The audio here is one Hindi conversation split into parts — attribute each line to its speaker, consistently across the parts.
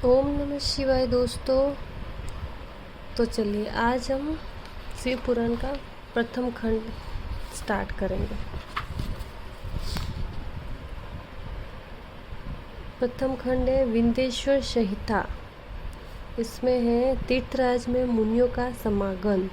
Speaker 1: ओम नमः शिवाय दोस्तों। तो चलिए आज हम शिव पुराण का प्रथम खंड स्टार्ट करेंगे। प्रथम खंड है विंध्येश्वर संहिता। इसमें है तीर्थराज में मुनियों का समागम।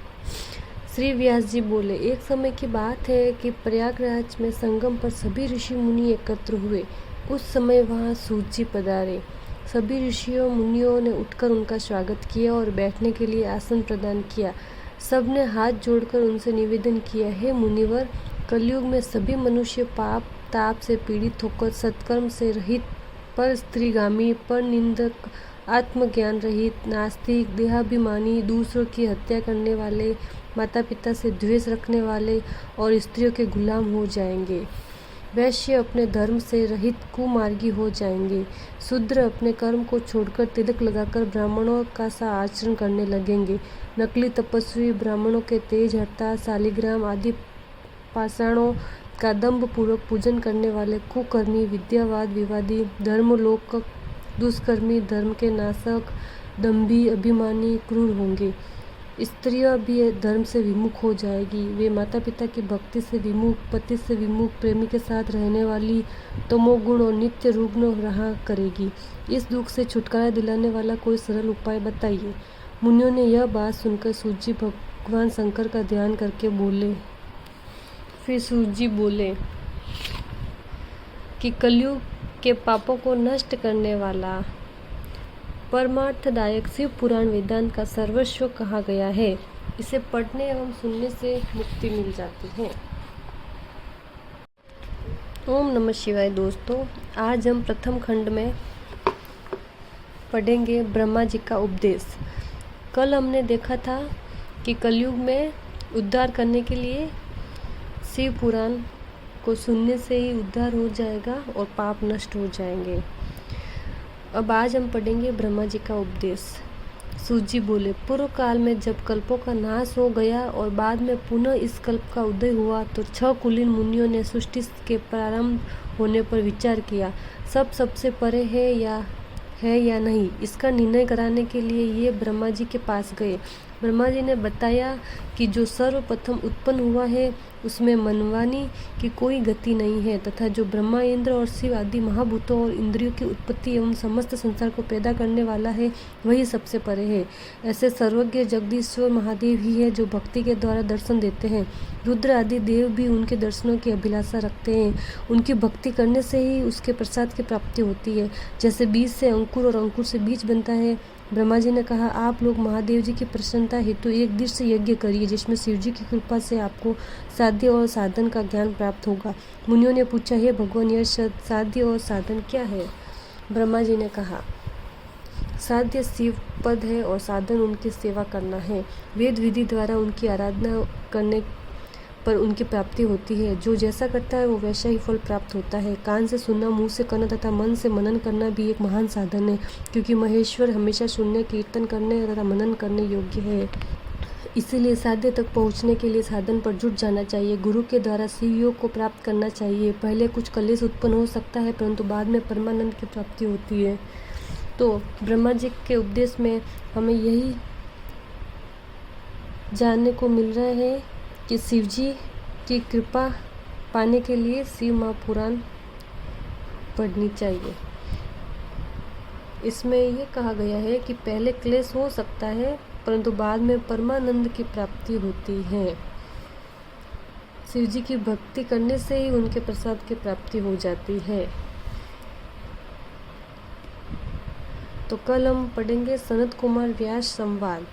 Speaker 1: श्री व्यास जी बोले, एक समय की बात है कि प्रयागराज में संगम पर सभी ऋषि मुनि एकत्र हुए। उस समय वहाँ सूत जी पधारे। सभी ऋषियों मुनियों ने उठकर उनका स्वागत किया और बैठने के लिए आसन प्रदान किया। सबने हाथ जोड़कर उनसे निवेदन किया, हे मुनिवर, कलयुग में सभी मनुष्य पाप ताप से पीड़ित होकर सत्कर्म से रहित, पर स्त्रीगामी, पर निंदक, आत्मज्ञान रहित, नास्तिक, देहाभिमानी, दूसरों की हत्या करने वाले, माता पिता से द्वेष रखने वाले और स्त्रियों के गुलाम हो जाएंगे। वैश्य अपने धर्म से रहित कुमार्गी हो जाएंगे। शूद्र अपने कर्म को छोड़कर तिलक लगाकर ब्राह्मणों का सा आचरण करने लगेंगे। नकली तपस्वी ब्राह्मणों के तेज हट्टा, शालिग्राम आदि पाषाणों का दंभ पूर्वक पूजन करने वाले कुकर्मी, विद्यावाद विवादी, धर्मलोक दुष्कर्मी, धर्म के नाशक, दंभी, अभिमानी, क्रूर होंगे। स्त्रियां भी धर्म से विमुख हो जाएगी। वे माता पिता की भक्ति से विमुख, पति से विमुख, प्रेमी के साथ रहने वाली, तमोगुण और नित्य रुग्ण रहा करेगी। इस दुख से छुटकारा दिलाने वाला कोई सरल उपाय बताइए। मुनियों ने यह बात सुनकर सूत जी भगवान शंकर का ध्यान करके बोले। फिर सूत जी बोले कि कलयुग के पापों को नष्ट करने वाला परमार्थदायक शिव पुराण वेदांत का सर्वस्व कहा गया है। इसे पढ़ने एवं सुनने से मुक्ति मिल जाती है। ओम नमः शिवाय दोस्तों, आज हम प्रथम खंड में पढ़ेंगे ब्रह्मा जी का उपदेश। कल हमने देखा था कि कलयुग में उद्धार करने के लिए शिव पुराण को सुनने से ही उद्धार हो जाएगा और पाप नष्ट हो जाएंगे। अब आज हम पढ़ेंगे ब्रह्मा जी का उपदेश। सूत जी बोले, पूर्व काल में जब कल्पों का नाश हो गया और बाद में पुनः इस कल्प का उदय हुआ तो 6 कुलीन मुनियों ने सृष्टि के प्रारंभ होने पर विचार किया। सब सबसे परे है या नहीं, इसका निर्णय कराने के लिए ये ब्रह्मा जी के पास गए। ब्रह्मा जी ने बताया कि जो सर्वप्रथम उत्पन्न हुआ है उसमें मनवानी की कोई गति नहीं है तथा जो ब्रह्मा, इंद्र और शिव आदि महाभूतों और इंद्रियों की उत्पत्ति एवं समस्त संसार को पैदा करने वाला है वही सबसे परे है। ऐसे सर्वज्ञ जगदीश्वर महादेव ही है जो भक्ति के द्वारा दर्शन देते हैं। रुद्र आदि देव भी उनके दर्शनों की अभिलाषा रखते हैं। उनकी भक्ति करने से ही उसके प्रसाद की प्राप्ति होती है। जैसे बीज से अंकुर और अंकुर से बीज बनता है। ब्रह्मा जी ने कहा, आप लोग महादेव जी की प्रसन्नता हेतु एक दृश्य यज्ञ करिए जिसमें शिव जी की कृपा से आपको साध्य और साधन का ज्ञान प्राप्त होगा। मुनियों ने पूछा, हे भगवान, यह साध्य और साधन क्या है? ब्रह्मा जी ने कहा, साध्य शिव पद है और साधन उनकी सेवा करना है। वेद विधि द्वारा उनकी आराधना करने पर उनकी प्राप्ति होती है। जो जैसा करता है वो वैसा ही फल प्राप्त होता है। कान से सुनना, मुंह से करना तथा मन से मनन करना भी एक महान साधन है, क्योंकि महेश्वर हमेशा सुनने, कीर्तन करने तथा मनन करने योग्य है। इसीलिए साध्य तक पहुंचने के लिए साधन पर जुट जाना चाहिए। गुरु के द्वारा शिव योग को प्राप्त करना चाहिए। पहले कुछ कलेश उत्पन्न हो सकता है परंतु बाद में परमानंद की प्राप्ति होती है। तो ब्रह्मा जी के उपदेश में हमें यही जानने को मिल रहा है कि शिव जी की कृपा पाने के लिए शिव महापुराण पढ़नी चाहिए। इसमें यह कहा गया है कि पहले क्लेश हो सकता है परंतु बाद में परमानंद की प्राप्ति होती है। शिव जी की भक्ति करने से ही उनके प्रसाद की प्राप्ति हो जाती है। तो कल हम पढ़ेंगे सनत कुमार व्यास संवाद।